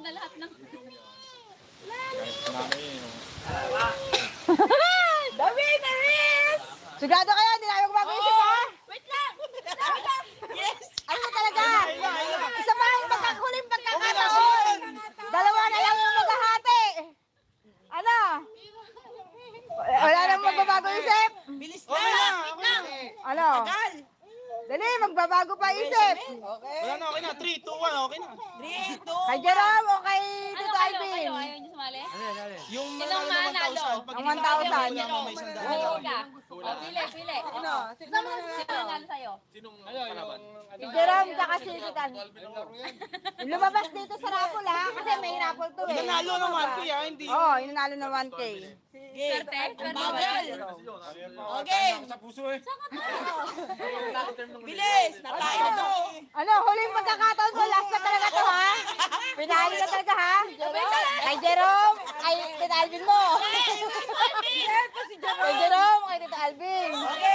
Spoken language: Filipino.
na lahat ng... The winner is... Sigado kayo, hindi na kayo mag-isip ha? Wait lang! Wait lang! Yes! Ano talaga? Isa pa yung huling pagkakataon. Dalawa na lang yung maghahati. Ano? Wala nang magbabago isip? Bilis na! Ano? Dali, magbabago pa isip. Wala na, okay na. 3, 2, 1, okay na. 3, 2, Kay Jerome o kay Ano Tito kayo? Alvin? Kayo? Ayaw niyo sumali? Yung Sinong manalo ng manalo? 1,000. Pag Ang hindi 1,000. manalo, wala may sandaan. Pili ka. O, pili. Ano? Sino nanalo sa'yo? Si Jerome tsaka si Titan. Lumabas dito sa raffle ha, kasi may raffle to eh. Nanalo ng 1K hindi. Oo, oh, inanalo ng 1K. Swerte? bagal! Okay! Sa puso eh. Bilis! Natay na to! Ano, huling pagkakataon ko, last na talaga to ha. Pinali na talaga ha. Kay Jerome, kay Tito Alvin mo. Kay Jerome, kay Tito Alvin. Okay!